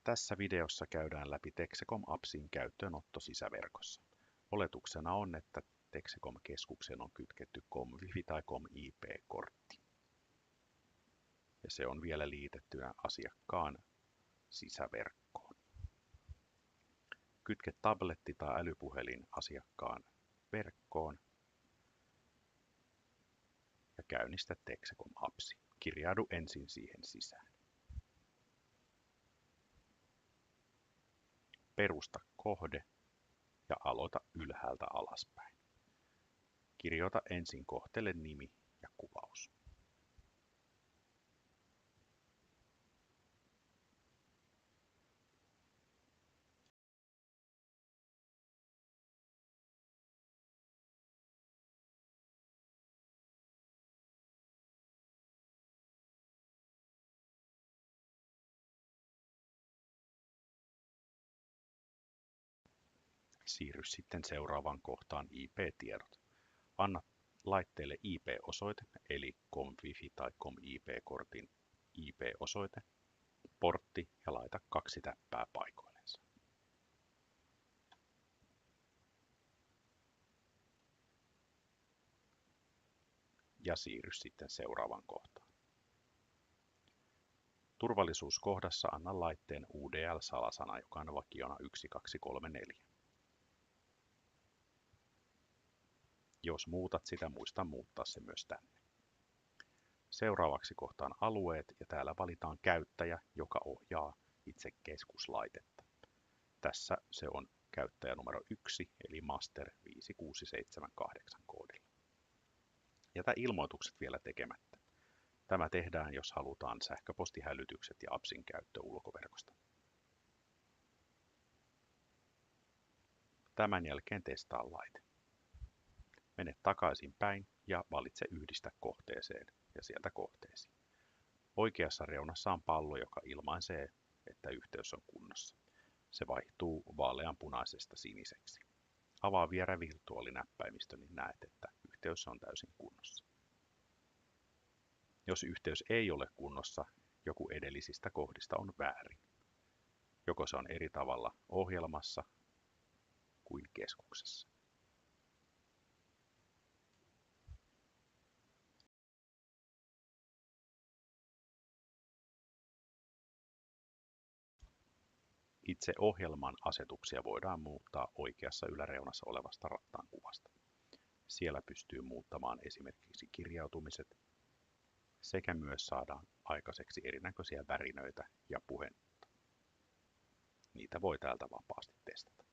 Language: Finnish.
Tässä videossa käydään läpi Texecom-appsin käyttöönotto sisäverkossa. Oletuksena on, että Texecom-keskukseen on kytketty COM-wifi tai COM-IP-kortti. Ja se on vielä liitettynä asiakkaan sisäverkkoon. Kytke tabletti tai älypuhelin asiakkaan verkkoon ja käynnistä Texecom-appsi. Kirjaudu ensin siihen sisään. Perusta kohde ja aloita ylhäältä alaspäin. Kirjoita ensin kohteelle nimi ja kuvaus. Siirry sitten seuraavaan kohtaan IP-tiedot. Anna laitteelle IP-osoite, eli COM-wifi tai COM-IP-kortin IP-osoite, portti ja laita 2 täppää paikoillensa. Ja siirry sitten seuraavaan kohtaan. Turvallisuuskohdassa anna laitteen UDL-salasana, joka on vakiona 1234. Jos muutat sitä, muista muuttaa se myös tänne. Seuraavaksi kohtaan alueet ja täällä valitaan käyttäjä, joka ohjaa itse keskuslaitetta. Tässä se on käyttäjä numero 1 eli master 5678 koodilla. Jätä ilmoitukset vielä tekemättä. Tämä tehdään, jos halutaan sähköpostihälytykset ja appsin käyttö ulkoverkosta. Tämän jälkeen testaa laite. Mene takaisin päin ja valitse yhdistä kohteeseen ja sieltä kohteesi. Oikeassa reunassa on pallo, joka ilmaisee, että yhteys on kunnossa. Se vaihtuu vaaleanpunaisesta siniseksi. Avaa vielä virtuaalinäppäimistö, niin näet, että yhteys on täysin kunnossa. Jos yhteys ei ole kunnossa, joku edellisistä kohdista on väärin. Joko se on eri tavalla ohjelmassa kuin keskuksessa. Itse ohjelman asetuksia voidaan muuttaa oikeassa yläreunassa olevasta rattaankuvasta. Siellä pystyy muuttamaan esimerkiksi kirjautumiset sekä myös saadaan aikaiseksi erinäköisiä värinöitä ja puhetta. Niitä voi täältä vapaasti testata.